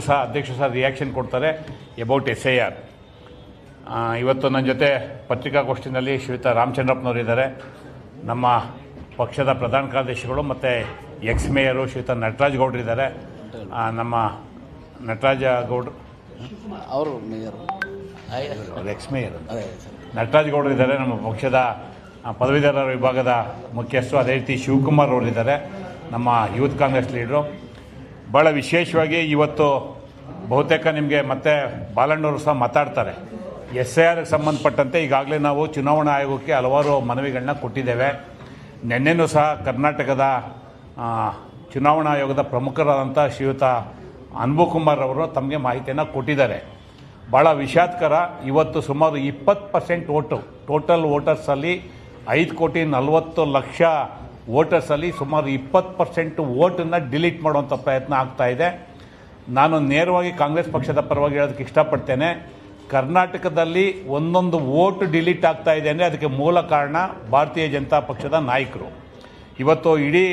ಸಹ ಅಧ್ಯಕ್ಷರು ಸಹ ರಿಯಾಕ್ಷನ್ ಕೊಡ್ತಾರೆ ಅಬೌಟ್ SIR. ಇವತ್ತು ನನ್ನ ಜೊತೆ ಪತ್ರಿಕಾಗೋಷ್ಠಿನಲ್ಲಿ ಶ್ರೀಯುತ ರಾಮಚಂದ್ರಪ್ಪನವರು ಇದ್ದಾರೆ. ನಮ್ಮ ಪಕ್ಷದ ಪ್ರಧಾನ ಕಾರ್ಯದರ್ಶಿಗಳು ಮತ್ತು ಎಕ್ಸ್ ಮೇಯರು ಶ್ರೀಯುತ ನಟರಾಜ್ ಗೌಡ್ರು ಇದ್ದಾರೆ. ನಮ್ಮ ನಟರಾಜ ಗೌಡ್ರು ಅವರು ಮೇಯರು, ಎಕ್ಸ್ ಮೇಯರ್ ನಟರಾಜ್ ಗೌಡ್ರು ಇದ್ದಾರೆ. ನಮ್ಮ ಪಕ್ಷದ ಪದವೀಧರ ವಿಭಾಗದ ಮುಖ್ಯಸ್ಥರು, ಅದೇ ರೀತಿ ಶಿವಕುಮಾರ್ ಅವರಿದ್ದಾರೆ, ನಮ್ಮ ಯೂತ್ ಕಾಂಗ್ರೆಸ್ ಲೀಡ್ರು. ಭಾಳ ವಿಶೇಷವಾಗಿ ಇವತ್ತು ಬಹುತೇಕ ನಿಮಗೆ ಮತ್ತೆ ಬಾಲಣ್ಣವರು ಸಹ ಮಾತಾಡ್ತಾರೆ. SIRಗೆ ಸಂಬಂಧಪಟ್ಟಂತೆ ಈಗಾಗಲೇ ನಾವು ಚುನಾವಣಾ ಆಯೋಗಕ್ಕೆ ಹಲವಾರು ಮನವಿಗಳನ್ನ ಕೊಟ್ಟಿದ್ದೇವೆ. ನಿನ್ನೆನೂ ಸಹ ಕರ್ನಾಟಕದ ಚುನಾವಣಾ ಆಯೋಗದ ಪ್ರಮುಖರಾದಂಥ ಶ್ರೀಯುತ ಅನ್ಬುಕುಮಾರ್ ಅವರು ತಮಗೆ ಮಾಹಿತಿಯನ್ನು ಕೊಟ್ಟಿದ್ದಾರೆ. ಭಾಳ ವಿಷಾದಕರ, ಇವತ್ತು ಸುಮಾರು 20% ಓಟು, ಟೋಟಲ್ ವೋಟರ್ಸಲ್ಲಿ 5,40,00,000 ವೋಟರ್ಸಲ್ಲಿ ಸುಮಾರು 20% ವೋಟನ್ನು ಡಿಲೀಟ್ ಮಾಡುವಂಥ ಪ್ರಯತ್ನ ಆಗ್ತಾಯಿದೆ. ನಾನು ನೇರವಾಗಿ ಕಾಂಗ್ರೆಸ್ ಪಕ್ಷದ ಪರವಾಗಿ ಹೇಳೋದಕ್ಕೆ ಇಷ್ಟಪಡ್ತೇನೆ. ಕರ್ನಾಟಕದಲ್ಲಿ ಒಂದೊಂದು ವೋಟ್ ಡಿಲೀಟ್ ಆಗ್ತಾ ಇದೆ ಅಂದರೆ ಅದಕ್ಕೆ ಮೂಲ ಕಾರಣ ಭಾರತೀಯ ಜನತಾ ಪಕ್ಷದ ನಾಯಕರು. ಇವತ್ತು ಇಡೀ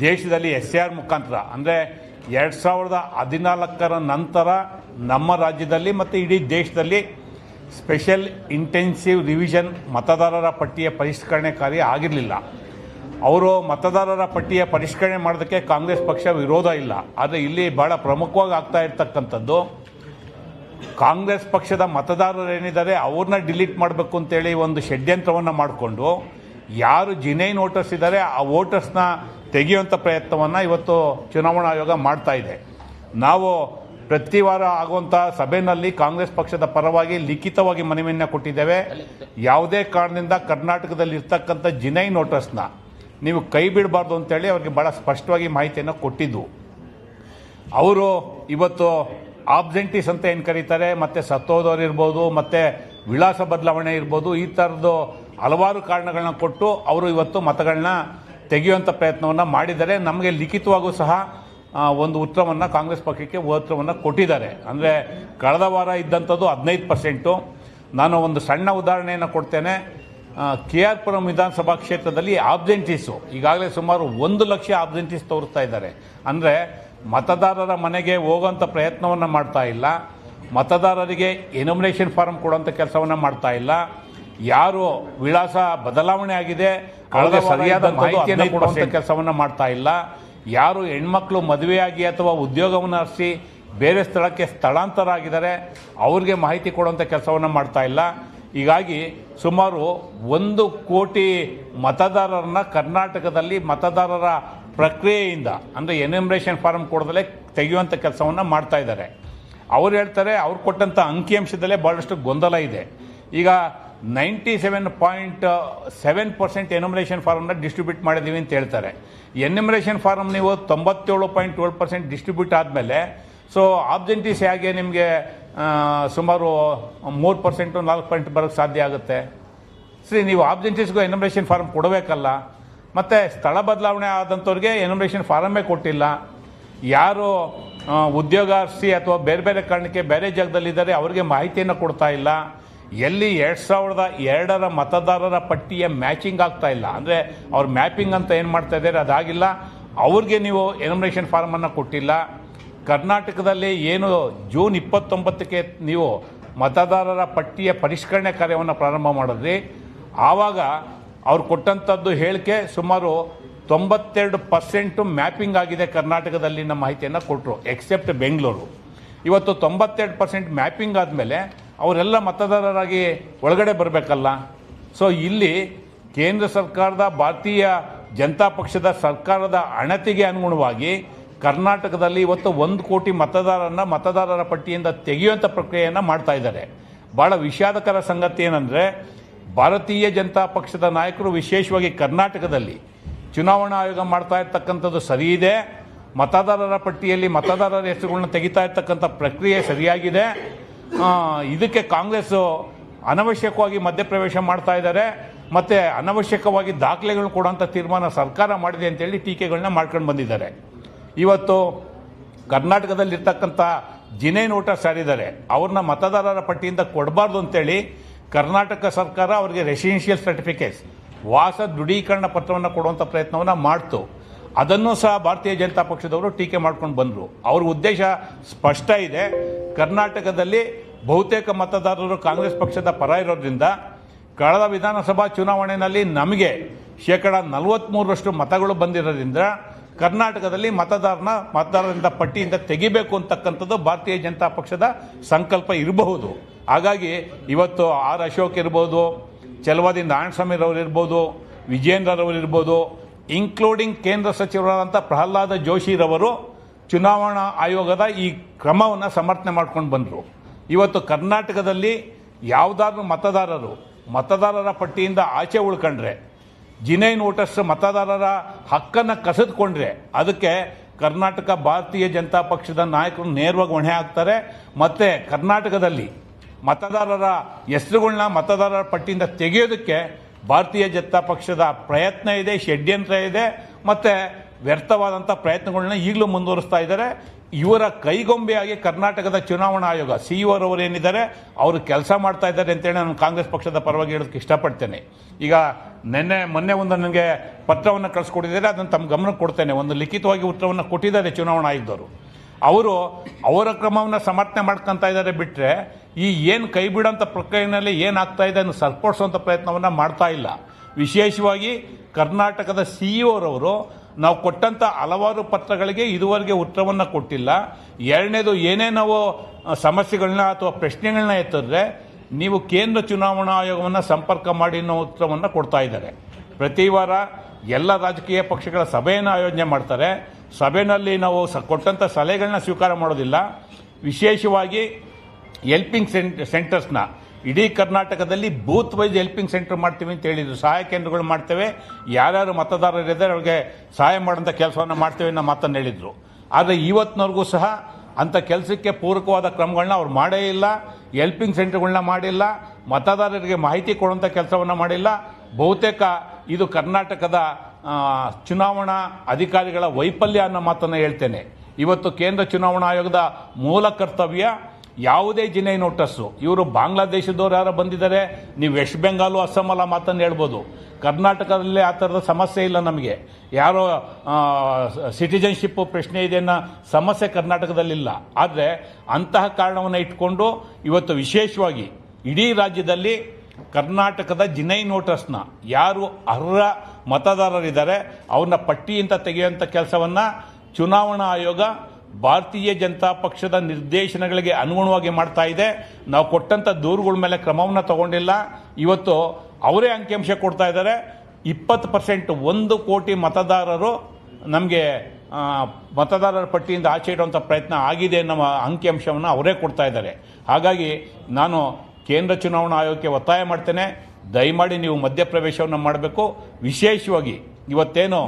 ದೇಶದಲ್ಲಿ SIR ಮುಖಾಂತರ ಅಂದರೆ 2014 ನಂತರ ನಮ್ಮ ರಾಜ್ಯದಲ್ಲಿ ಮತ್ತು ಇಡೀ ದೇಶದಲ್ಲಿ ಸ್ಪೆಷಲ್ ಇಂಟೆನ್ಸಿವ್ ರಿವಿಷನ್ ಮತದಾರರ ಪಟ್ಟಿಯ ಪರಿಷ್ಕರಣೆ ಕಾರ್ಯ ಆಗಿರಲಿಲ್ಲ. ಅವರು ಮತದಾರರ ಪಟ್ಟಿಯ ಪರಿಷ್ಕರಣೆ ಮಾಡೋದಕ್ಕೆ ಕಾಂಗ್ರೆಸ್ ಪಕ್ಷ ವಿರೋಧ ಇಲ್ಲ. ಆದರೆ ಇಲ್ಲಿ ಭಾಳ ಪ್ರಮುಖವಾಗಿ ಆಗ್ತಾ ಇರ್ತಕ್ಕಂಥದ್ದು, ಕಾಂಗ್ರೆಸ್ ಪಕ್ಷದ ಮತದಾರರು ಏನಿದ್ದಾರೆ ಅವ್ರನ್ನ ಡಿಲೀಟ್ ಮಾಡಬೇಕು ಅಂತೇಳಿ ಒಂದು ಷಡ್ಯಂತ್ರವನ್ನು ಮಾಡಿಕೊಂಡು ಯಾರು ಜಿನೈನ್ ವೋಟರ್ಸ್ ಇದ್ದಾರೆ ಆ ವೋಟರ್ಸ್ನ ತೆಗೆಯುವಂಥ ಪ್ರಯತ್ನವನ್ನು ಇವತ್ತು ಚುನಾವಣಾ ಆಯೋಗ ಮಾಡ್ತಾ ಇದೆ. ನಾವು ಪ್ರತಿ ವಾರ ಆಗುವಂಥ ಸಭೆಯಲ್ಲಿ ಕಾಂಗ್ರೆಸ್ ಪಕ್ಷದ ಪರವಾಗಿ ಲಿಖಿತವಾಗಿ ಮನವಿಯನ್ನು ಕೊಟ್ಟಿದ್ದೇವೆ. ಯಾವುದೇ ಕಾರಣದಿಂದ ಕರ್ನಾಟಕದಲ್ಲಿ ಇರ್ತಕ್ಕಂಥ ಜಿನೈನ್ ವೋಟರ್ಸ್ನ ನೀವು ಕೈ ಬಿಡಬಾರ್ದು ಅಂತೇಳಿ ಅವ್ರಿಗೆ ಭಾಳ ಸ್ಪಷ್ಟವಾಗಿ ಮಾಹಿತಿಯನ್ನು ಕೊಟ್ಟಿದ್ದು. ಅವರು ಇವತ್ತು ಆಬ್ಸೆಂಟೀಸ್ ಅಂತ ಏನು ಕರೀತಾರೆ, ಮತ್ತು ಸತ್ತೋದವ್ರು ಇರ್ಬೋದು, ಮತ್ತು ವಿಳಾಸ ಬದಲಾವಣೆ ಇರ್ಬೋದು, ಈ ಥರದ್ದು ಹಲವಾರು ಕಾರಣಗಳನ್ನ ಕೊಟ್ಟು ಅವರು ಇವತ್ತು ಮತಗಳನ್ನ ತೆಗೆಯುವಂಥ ಪ್ರಯತ್ನವನ್ನು ಮಾಡಿದ್ದಾರೆ. ನಮಗೆ ಲಿಖಿತವಾಗೂ ಸಹ ಒಂದು ಉತ್ತರವನ್ನು ಕಾಂಗ್ರೆಸ್ ಪಕ್ಷಕ್ಕೆ ಉತ್ತರವನ್ನು ಕೊಟ್ಟಿದ್ದಾರೆ. ಅಂದರೆ ಕಳೆದ ವಾರ ಇದ್ದಂಥದ್ದು 15%. ನಾನು ಒಂದು ಸಣ್ಣ ಉದಾಹರಣೆಯನ್ನು ಕೊಡ್ತೇನೆ. KR ಪುರಂ ವಿಧಾನಸಭಾ ಕ್ಷೇತ್ರದಲ್ಲಿ ಆಬ್ಸೆಂಟೀಸು ಈಗಾಗಲೇ ಸುಮಾರು 1 ಲಕ್ಷ ಆಬ್ಸೆಂಟೀಸ್ ತೋರಿಸ್ತಾ ಇದ್ದಾರೆ. ಅಂದರೆ ಮತದಾರರ ಮನೆಗೆ ಹೋಗೋಂಥ ಪ್ರಯತ್ನವನ್ನು ಮಾಡ್ತಾ ಇಲ್ಲ, ಮತದಾರರಿಗೆ ಎನ್ಯುಮರೇಷನ್ ಫಾರ್ಮ್ ಕೊಡುವಂಥ ಕೆಲಸವನ್ನು ಮಾಡ್ತಾ ಇಲ್ಲ, ಯಾರು ವಿಳಾಸ ಬದಲಾವಣೆ ಆಗಿದೆ ಕಳೆದ ಸರಿಯಾದ ಮಾಹಿತಿಯನ್ನು ಕೊಡುವಂಥ ಕೆಲಸವನ್ನು ಮಾಡ್ತಾ ಇಲ್ಲ, ಯಾರು ಹೆಣ್ಮಕ್ಳು ಮದುವೆಯಾಗಿ ಅಥವಾ ಉದ್ಯೋಗವನ್ನು ಅರಸಿ ಬೇರೆ ಸ್ಥಳಕ್ಕೆ ಸ್ಥಳಾಂತರ ಆಗಿದ್ದಾರೆ ಅವ್ರಿಗೆ ಮಾಹಿತಿ ಕೊಡುವಂಥ ಕೆಲಸವನ್ನು ಮಾಡ್ತಾ ಇಲ್ಲ. ಹೀಗಾಗಿ ಸುಮಾರು 1 ಕೋಟಿ ಮತದಾರರನ್ನ ಕರ್ನಾಟಕದಲ್ಲಿ ಮತದಾರರ ಪ್ರಕ್ರಿಯೆಯಿಂದ ಅಂದರೆ ಎನ್ಯುಮರೇಷನ್ ಫಾರ್ಮ್ ಕೊಡದಲ್ಲೇ ತೆಗೆಯುವಂಥ ಕೆಲಸವನ್ನು ಮಾಡ್ತಾ ಇದ್ದಾರೆ. ಅವ್ರು ಹೇಳ್ತಾರೆ ಅವ್ರು ಕೊಟ್ಟಂಥ ಅಂಕಿಅಂಶದಲ್ಲೇ ಭಾಳಷ್ಟು ಗೊಂದಲ ಇದೆ. ಈಗ 97.7% ಎನ್ಯುಮರೇಷನ್ ಫಾರ್ಮ್ನ ಡಿಸ್ಟ್ರಿಬ್ಯೂಟ್ ಮಾಡಿದ್ದೀವಿ ಅಂತ ಹೇಳ್ತಾರೆ. ಎನ್ಯುಮರೇಷನ್ ಫಾರ್ಮ್ ನೀವು 97.12% ಡಿಸ್ಟ್ರಿಬ್ಯೂಟ್ ಆದಮೇಲೆ ಸೊ ಆಬ್ಸೆಂಟೀಸ್ ಹೇಗೆ ನಿಮಗೆ ಸುಮಾರು 3% 4% ಬರೋಕ್ಕೆ ಸಾಧ್ಯ ಆಗುತ್ತೆ? ಸರಿ, ನೀವು ಆಬ್ಸೆಂಟೀಸ್ಗೂ ಎನ್ಯುಮರೇಷನ್ ಫಾರ್ಮ್ ಕೊಡಬೇಕಲ್ಲ. ಮತ್ತು ಸ್ಥಳ ಬದಲಾವಣೆ ಆದಂಥವ್ರಿಗೆ ಎನ್ಯುಮರೇಷನ್ ಫಾರಮ್ಮೇ ಕೊಟ್ಟಿಲ್ಲ. ಯಾರು ಉದ್ಯೋಗ ಅರಸಿ ಅಥವಾ ಬೇರೆ ಬೇರೆ ಕಾರಣಕ್ಕೆ ಬೇರೆ ಜಾಗದಲ್ಲಿದ್ದಾರೆ ಅವ್ರಿಗೆ ಮಾಹಿತಿಯನ್ನು ಕೊಡ್ತಾ ಇಲ್ಲ. ಎಲ್ಲಿ 2002 ಮತದಾರರ ಪಟ್ಟಿಯ ಮ್ಯಾಚಿಂಗ್ ಆಗ್ತಾ ಇಲ್ಲ, ಅಂದರೆ ಅವ್ರು ಮ್ಯಾಪಿಂಗ್ ಅಂತ ಏನು ಮಾಡ್ತಾ ಇದ್ದಾರೆ ಅದಾಗಿಲ್ಲ, ಅವ್ರಿಗೆ ನೀವು ಎನ್ಯುಮರೇಷನ್ ಫಾರ್ಮನ್ನು ಕೊಟ್ಟಿಲ್ಲ. ಕರ್ನಾಟಕದಲ್ಲಿ ಏನು ಜೂನ್ 29ಕ್ಕೆ ನೀವು ಮತದಾರರ ಪಟ್ಟಿಯ ಪರಿಷ್ಕರಣೆ ಕಾರ್ಯವನ್ನು ಪ್ರಾರಂಭ ಮಾಡಿದ್ರಿ, ಆವಾಗ ಅವ್ರು ಕೊಟ್ಟಂಥದ್ದು ಹೇಳಿಕೆ ಸುಮಾರು 92% ಮ್ಯಾಪಿಂಗ್ ಆಗಿದೆ ಕರ್ನಾಟಕದಲ್ಲಿ ನಮ್ಮ ಮಾಹಿತಿಯನ್ನು ಕೊಟ್ಟರು, ಎಕ್ಸೆಪ್ಟ್ ಬೆಂಗಳೂರು. ಇವತ್ತು 92% ಮ್ಯಾಪಿಂಗ್ ಆದಮೇಲೆ ಅವರೆಲ್ಲ ಮತದಾರರಾಗಿ ಒಳಗಡೆ ಬರಬೇಕಲ್ಲ. ಸೊ ಇಲ್ಲಿ ಕೇಂದ್ರ ಸರ್ಕಾರದ ಭಾರತೀಯ ಜನತಾ ಪಕ್ಷದ ಸರ್ಕಾರದ ಅಣತಿಗೆ ಅನುಗುಣವಾಗಿ ಕರ್ನಾಟಕದಲ್ಲಿ ಇವತ್ತು 1 ಕೋಟಿ ಮತದಾರರ ಪಟ್ಟಿಯಿಂದ ತೆಗೆಯುವಂಥ ಪ್ರಕ್ರಿಯೆಯನ್ನು ಮಾಡ್ತಾ ಇದ್ದಾರೆ. ಭಾಳ ವಿಷಾದಕರ ಸಂಗತಿ ಏನಂದರೆ ಭಾರತೀಯ ಜನತಾ ಪಕ್ಷದ ನಾಯಕರು ವಿಶೇಷವಾಗಿ ಕರ್ನಾಟಕದಲ್ಲಿ ಚುನಾವಣಾ ಆಯೋಗ ಮಾಡ್ತಾ ಇರ್ತಕ್ಕಂಥದ್ದು ಸರಿ ಇದೆ, ಮತದಾರರ ಪಟ್ಟಿಯಲ್ಲಿ ಮತದಾರರ ಹೆಸರುಗಳನ್ನ ತೆಗಿತಾ ಇರ್ತಕ್ಕಂಥ ಪ್ರಕ್ರಿಯೆ ಸರಿಯಾಗಿದೆ, ಇದಕ್ಕೆ ಕಾಂಗ್ರೆಸ್ಸು ಅನವಶ್ಯಕವಾಗಿ ಮಧ್ಯಪ್ರವೇಶ ಮಾಡ್ತಾ ಇದ್ದಾರೆ ಮತ್ತು ಅನವಶ್ಯಕವಾಗಿ ದಾಖಲೆಗಳನ್ನ ಕೊಡುವಂಥ ತೀರ್ಮಾನ ಸರ್ಕಾರ ಮಾಡಿದೆ ಅಂತೇಳಿ ಟೀಕೆಗಳನ್ನ ಮಾಡ್ಕೊಂಡು ಬಂದಿದ್ದಾರೆ. ಇವತ್ತು ಕರ್ನಾಟಕದಲ್ಲಿರ್ತಕ್ಕಂಥ ಜಿನೈನ್ ವೋಟರ್ಸ್ ಯಾರಿದ್ದಾರೆ ಅವ್ರನ್ನ ಮತದಾರರ ಪಟ್ಟಿಯಿಂದ ಕೊಡಬಾರ್ದು ಅಂತೇಳಿ ಕರ್ನಾಟಕ ಸರ್ಕಾರ ಅವರಿಗೆ ರೆಸಿಡೆನ್ಷಿಯಲ್ ಸರ್ಟಿಫಿಕೇಟ್ಸ್ ವಾಸ ದೃಢೀಕರಣ ಪತ್ರವನ್ನು ಕೊಡುವಂಥ ಪ್ರಯತ್ನವನ್ನು ಮಾಡ್ತು. ಅದನ್ನು ಸಹ ಭಾರತೀಯ ಜನತಾ ಪಕ್ಷದವರು ಟೀಕೆ ಮಾಡ್ಕೊಂಡು ಬಂದರು. ಅವ್ರ ಉದ್ದೇಶ ಸ್ಪಷ್ಟ ಇದೆ. ಕರ್ನಾಟಕದಲ್ಲಿ ಬಹುತೇಕ ಮತದಾರರು ಕಾಂಗ್ರೆಸ್ ಪಕ್ಷದ ಪರ ಇರೋದ್ರಿಂದ ಕಳೆದ ವಿಧಾನಸಭಾ ಚುನಾವಣೆಯಲ್ಲಿ ನಮಗೆ 43% ಮತಗಳು ಬಂದಿರೋದ್ರಿಂದ ಕರ್ನಾಟಕದಲ್ಲಿ ಮತದಾರರಿಂದ ಪಟ್ಟಿಯಿಂದ ತೆಗಿಬೇಕು ಅಂತಕ್ಕಂಥದ್ದು ಭಾರತೀಯ ಜನತಾ ಪಕ್ಷದ ಸಂಕಲ್ಪ ಇರಬಹುದು. ಹಾಗಾಗಿ ಇವತ್ತು ಆರ್ ಅಶೋಕ್ ಇರ್ಬೋದು, ಚಲವಾದಿ ನಾರಾಯಣಸ್ವಾಮಿರವರು ಇರ್ಬೋದು, ವಿಜೇಂದ್ರರವರು ಇರ್ಬೋದು, ಇನ್ಕ್ಲೂಡಿಂಗ್ ಕೇಂದ್ರ ಸಚಿವರಾದಂಥ ಪ್ರಹ್ಲಾದ ಜೋಶಿರವರು ಚುನಾವಣಾ ಆಯೋಗದ ಈ ಕ್ರಮವನ್ನು ಸಮರ್ಥನೆ ಮಾಡ್ಕೊಂಡು ಬಂದರು. ಇವತ್ತು ಕರ್ನಾಟಕದಲ್ಲಿ ಯಾವುದಾದ್ರೂ ಮತದಾರರ ಪಟ್ಟಿಯಿಂದ ಆಚೆ ಉಳ್ಕೊಂಡ್ರೆ, ಜಿನೈನ್ ವೋಟರ್ಸ್ ಮತದಾರರ ಹಕ್ಕನ್ನು ಕಸಿದುಕೊಂಡ್ರೆ ಅದಕ್ಕೆ ಕರ್ನಾಟಕ ಭಾರತೀಯ ಜನತಾ ಪಕ್ಷದ ನಾಯಕರು ನೇರವಾಗಿ ಹೊಣೆ ಹಾಕ್ತಾರೆ. ಮತ್ತು ಕರ್ನಾಟಕದಲ್ಲಿ ಮತದಾರರ ಹೆಸರುಗಳನ್ನ ಮತದಾರರ ಪಟ್ಟಿಯಿಂದ ತೆಗೆಯೋದಕ್ಕೆ ಭಾರತೀಯ ಜನತಾ ಪಕ್ಷದ ಪ್ರಯತ್ನ ಇದೆ, ಷಡ್ಯಂತ್ರ ಇದೆ, ಮತ್ತು ವ್ಯರ್ಥವಾದಂಥ ಪ್ರಯತ್ನಗಳನ್ನ ಈಗಲೂ ಮುಂದುವರಿಸ್ತಾ ಇದ್ದಾರೆ. ಇವರ ಕೈಗೊಂಬೆಯಾಗಿ ಕರ್ನಾಟಕದ ಚುನಾವಣಾ ಆಯೋಗ ಸಿಇಒರವರು ಏನಿದ್ದಾರೆ ಅವರು ಕೆಲಸ ಮಾಡ್ತಾ ಇದ್ದಾರೆ ಅಂತೇಳಿ ನಾನು ಕಾಂಗ್ರೆಸ್ ಪಕ್ಷದ ಪರವಾಗಿ ಹೇಳೋದಕ್ಕೆ ಇಷ್ಟಪಡ್ತೇನೆ. ಈಗ ಮೊನ್ನೆ ಒಂದು ನನಗೆ ಪತ್ರವನ್ನು ಕಳಿಸ್ಕೊಟ್ಟಿದ್ದಾರೆ, ಅದನ್ನು ತಮ್ಮ ಗಮನಕ್ಕೆ ಕೊಡ್ತೇನೆ. ಒಂದು ಲಿಖಿತವಾಗಿ ಉತ್ತರವನ್ನು ಕೊಟ್ಟಿದ್ದಾರೆ ಚುನಾವಣಾ ಆಯೋಗದವರು. ಅವರು ಅವರ ಕ್ರಮವನ್ನು ಸಮರ್ಥನೆ ಮಾಡ್ಕೊತಾ ಇದ್ದಾರೆ ಬಿಟ್ಟರೆ ಈ ಏನು ಕೈ ಬಿಡೋಂಥ ಪ್ರಕ್ರಿಯೆಯಲ್ಲಿ ಏನಾಗ್ತಾ ಇದೆ ಅದನ್ನು ಸರಿಪಡಿಸುವಂಥ ಪ್ರಯತ್ನವನ್ನು ಮಾಡ್ತಾ ಇಲ್ಲ. ವಿಶೇಷವಾಗಿ ಕರ್ನಾಟಕದ ಸಿಇಒರವರು ನಾವು ಕೊಟ್ಟಂಥ ಹಲವಾರು ಪತ್ರಗಳಿಗೆ ಇದುವರೆಗೆ ಉತ್ತರವನ್ನು ಕೊಟ್ಟಿಲ್ಲ. ಎರಡನೇದು, ಏನೇ ನಾವು ಸಮಸ್ಯೆಗಳನ್ನ ಅಥವಾ ಪ್ರಶ್ನೆಗಳನ್ನ ಎತ್ತಿದ್ರೆ ನೀವು ಕೇಂದ್ರ ಚುನಾವಣಾ ಆಯೋಗವನ್ನು ಸಂಪರ್ಕ ಮಾಡಿ ಅನ್ನೋ ಉತ್ತರವನ್ನು ಕೊಡ್ತಾ ಇದ್ದಾರೆ. ಪ್ರತಿ ವಾರ ಎಲ್ಲ ರಾಜಕೀಯ ಪಕ್ಷಗಳ ಸಭೆಯನ್ನು ಆಯೋಜನೆ ಮಾಡ್ತಾರೆ. ಸಭೆಯಲ್ಲಿ ನಾವು ಕೊಟ್ಟಂಥ ಸಲಹೆಗಳನ್ನ ಸ್ವೀಕಾರ ಮಾಡೋದಿಲ್ಲ. ವಿಶೇಷವಾಗಿ ಹೆಲ್ಪಿಂಗ್ ಸೆಂಟರ್ಸ್ನ ಇಡೀ ಕರ್ನಾಟಕದಲ್ಲಿ ಬೂತ್ ವೈಸ್ ಹೆಲ್ಪಿಂಗ್ ಸೆಂಟರ್ ಮಾಡ್ತೀವಿ ಅಂತ ಹೇಳಿದ್ರು. ಸಹಾಯ ಕೇಂದ್ರಗಳು ಮಾಡ್ತೇವೆ, ಯಾರ್ಯಾರು ಮತದಾರರಿದ್ದಾರೆ ಅವ್ರಿಗೆ ಸಹಾಯ ಮಾಡೋಂಥ ಕೆಲಸವನ್ನು ಮಾಡ್ತೇವೆ ಅನ್ನೋ ಮಾತನ್ನು ಹೇಳಿದರು. ಆದರೆ ಇವತ್ತಿನವರೆಗೂ ಸಹ ಅಂಥ ಕೆಲಸಕ್ಕೆ ಪೂರಕವಾದ ಕ್ರಮಗಳನ್ನ ಅವ್ರು ಮಾಡೇ ಇಲ್ಲ. ಹೆಲ್ಪಿಂಗ್ ಸೆಂಟರ್ಗಳನ್ನ ಮಾಡಿಲ್ಲ, ಮತದಾರರಿಗೆ ಮಾಹಿತಿ ಕೊಡುವಂಥ ಕೆಲಸವನ್ನು ಮಾಡಿಲ್ಲ. ಬಹುತೇಕ ಇದು ಕರ್ನಾಟಕದ ಚುನಾವಣಾ ಅಧಿಕಾರಿಗಳ ವೈಫಲ್ಯ ಅನ್ನೋ ಮಾತನ್ನು ಹೇಳ್ತೇನೆ. ಇವತ್ತು ಕೇಂದ್ರ ಚುನಾವಣಾ ಆಯೋಗದ ಮೂಲ ಕರ್ತವ್ಯ ಯಾವುದೇ ಜಿನೈನ್ ವೋಟರ್ಸು, ಇವರು ಬಾಂಗ್ಲಾದೇಶದವ್ರು ಯಾರು ಬಂದಿದ್ದಾರೆ, ನೀವು ವೆಸ್ಟ್ ಬೆಂಗಾಲು ಅಸ್ಸಾಮಲ್ಲ ಮಾತನ್ನು ಹೇಳ್ಬೋದು. ಕರ್ನಾಟಕದಲ್ಲಿ ಆ ಥರದ ಸಮಸ್ಯೆ ಇಲ್ಲ ನಮಗೆ. ಯಾರೋ ಸಿಟಿಜನ್ಶಿಪ್ ಪ್ರಶ್ನೆ ಇದೆ ಅನ್ನೋ ಸಮಸ್ಯೆ ಕರ್ನಾಟಕದಲ್ಲಿಲ್ಲ. ಆದರೆ ಅಂತಹ ಕಾರಣವನ್ನು ಇಟ್ಕೊಂಡು ಇವತ್ತು ವಿಶೇಷವಾಗಿ ಇಡೀ ರಾಜ್ಯದಲ್ಲಿ ಕರ್ನಾಟಕದ ಜಿನೈನ್ ವೋಟರ್ಸ್ನ ಯಾರು ಅರ್ಹ ಮತದಾರರಿದ್ದಾರೆ ಅವ್ರನ್ನ ಪಟ್ಟಿಯಿಂದ ತೆಗೆಯುವಂಥ ಕೆಲಸವನ್ನು ಚುನಾವಣಾ ಆಯೋಗ ಭಾರತೀಯ ಜನತಾ ಪಕ್ಷದ ನಿರ್ದೇಶನಗಳಿಗೆ ಅನುಗುಣವಾಗಿ ಮಾಡ್ತಾ ಇದೆ. ನಾವು ಕೊಟ್ಟಂಥ ದೂರುಗಳ ಮೇಲೆ ಕ್ರಮವನ್ನು ತಗೊಂಡಿಲ್ಲ. ಇವತ್ತು ಅವರೇ ಅಂಕಿಅಂಶ ಕೊಡ್ತಾ ಇದ್ದಾರೆ. 20% 1 ಕೋಟಿ ಮತದಾರರು ನಮಗೆ ಮತದಾರರ ಪಟ್ಟಿಯಿಂದ ಆಚೆ ಇಡುವಂಥ ಪ್ರಯತ್ನ ಆಗಿದೆ ಅನ್ನೋ ಅಂಕಿಅಂಶವನ್ನು ಅವರೇ ಕೊಡ್ತಾ ಇದ್ದಾರೆ. ಹಾಗಾಗಿ ನಾನು ಕೇಂದ್ರ ಚುನಾವಣಾ ಆಯೋಗಕ್ಕೆ ಒತ್ತಾಯ ಮಾಡ್ತೇನೆ, ದಯಮಾಡಿ ನೀವು ಮಧ್ಯಪ್ರವೇಶವನ್ನು ಮಾಡಬೇಕು. ವಿಶೇಷವಾಗಿ ಇವತ್ತೇನು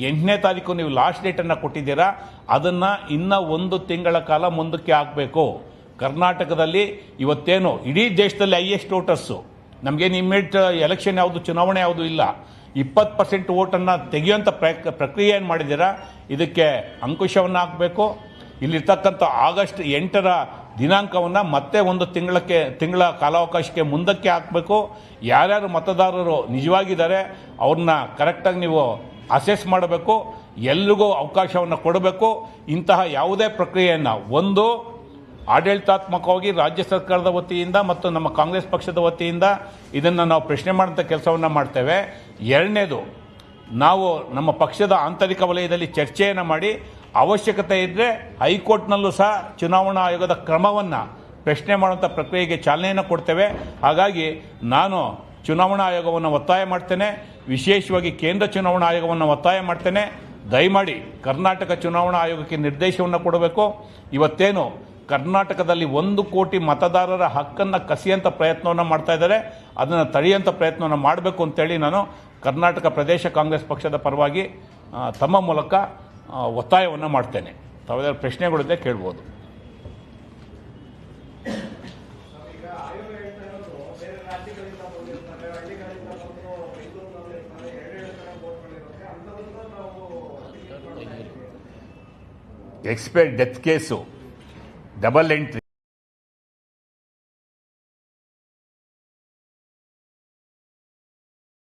8ನೇ ತಾರೀಕು ನೀವು ಲಾಸ್ಟ್ ಡೇಟನ್ನು ಕೊಟ್ಟಿದ್ದೀರಾ, ಅದನ್ನು ಇನ್ನೂ 1 ತಿಂಗಳ ಕಾಲ ಮುಂದಕ್ಕೆ ಹಾಕಬೇಕು. ಕರ್ನಾಟಕದಲ್ಲಿ ಇವತ್ತೇನು ಇಡೀ ದೇಶದಲ್ಲಿ ಹೈಯೆಸ್ಟ್ ವೋಟರ್ಸು, ನಮಗೇನು ಇಮ್ಮಿಡಿಯೇಟ್ ಎಲೆಕ್ಷನ್ ಯಾವುದು ಚುನಾವಣೆ ಯಾವುದು ಇಲ್ಲ, 20% ವೋಟನ್ನು ತೆಗೆಯುವಂಥ ಪ್ರಕ್ರಿಯೆ ಏನು ಮಾಡಿದ್ದೀರಾ, ಇದಕ್ಕೆ ಅಂಕುಶವನ್ನು ಹಾಕಬೇಕು. ಇಲ್ಲಿರ್ತಕ್ಕಂಥ ಆಗಸ್ಟ್ 8ರ ದಿನಾಂಕವನ್ನು ಮತ್ತೆ 1 ತಿಂಗಳ ಕಾಲಾವಕಾಶಕ್ಕೆ ಮುಂದಕ್ಕೆ ಹಾಕಬೇಕು. ಯಾರ್ಯಾರು ಮತದಾರರು ನಿಜವಾಗಿದ್ದಾರೆ ಅವ್ರನ್ನ ಕರೆಕ್ಟಾಗಿ ನೀವು ಅಸೆಸ್ ಮಾಡಬೇಕು, ಎಲ್ರಿಗೂ ಅವಕಾಶವನ್ನು ಕೊಡಬೇಕು. ಇಂತಹ ಯಾವುದೇ ಪ್ರಕ್ರಿಯೆಯನ್ನು ಒಂದು ಆಡಳಿತಾತ್ಮಕವಾಗಿ ರಾಜ್ಯ ಸರ್ಕಾರದ ವತಿಯಿಂದ ಮತ್ತು ನಮ್ಮ ಕಾಂಗ್ರೆಸ್ ಪಕ್ಷದ ವತಿಯಿಂದ ಇದನ್ನು ನಾವು ಪ್ರಶ್ನೆ ಮಾಡೋಂಥ ಕೆಲಸವನ್ನು ಮಾಡ್ತೇವೆ. ಎರಡನೇದು, ನಾವು ನಮ್ಮ ಪಕ್ಷದ ಆಂತರಿಕ ವಲಯದಲ್ಲಿ ಚರ್ಚೆಯನ್ನು ಮಾಡಿ ಅವಶ್ಯಕತೆ ಇದ್ದರೆ ಹೈಕೋರ್ಟ್ನಲ್ಲೂ ಸಹ ಚುನಾವಣಾ ಆಯೋಗದ ಕ್ರಮವನ್ನು ಪ್ರಶ್ನೆ ಮಾಡುವಂಥ ಪ್ರಕ್ರಿಯೆಗೆ ಚಾಲನೆಯನ್ನು ಕೊಡ್ತೇವೆ. ಹಾಗಾಗಿ ನಾನು ಚುನಾವಣಾ ಆಯೋಗವನ್ನು ಒತ್ತಾಯ ಮಾಡ್ತೇನೆ, ವಿಶೇಷವಾಗಿ ಕೇಂದ್ರ ಚುನಾವಣಾ ಆಯೋಗವನ್ನು ಒತ್ತಾಯ ಮಾಡ್ತೇನೆ, ದಯಮಾಡಿ ಕರ್ನಾಟಕ ಚುನಾವಣಾ ಆಯೋಗಕ್ಕೆ ನಿರ್ದೇಶನವನ್ನು ಕೊಡಬೇಕು. ಇವತ್ತೇನು ಕರ್ನಾಟಕದಲ್ಲಿ 1 ಕೋಟಿ ಮತದಾರರ ಹಕ್ಕನ್ನು ಕಸಿಯಂಥ ಪ್ರಯತ್ನವನ್ನು ಮಾಡ್ತಾ ಇದ್ದಾರೆ, ಅದನ್ನು ತಡೆಯುವಂಥ ಪ್ರಯತ್ನವನ್ನು ಮಾಡಬೇಕು ಅಂತೇಳಿ ನಾನು ಕರ್ನಾಟಕ ಪ್ರದೇಶ ಕಾಂಗ್ರೆಸ್ ಪಕ್ಷದ ಪರವಾಗಿ ತಮ್ಮ ಮೂಲಕ ಒತ್ತಾಯವನ್ನು ಮಾಡ್ತೇನೆ. ತಾವೇದಾದ್ರು ಪ್ರಶ್ನೆಗಳಿದ್ದರೆ ಕೇಳ್ಬೋದು. Expired death case, double entry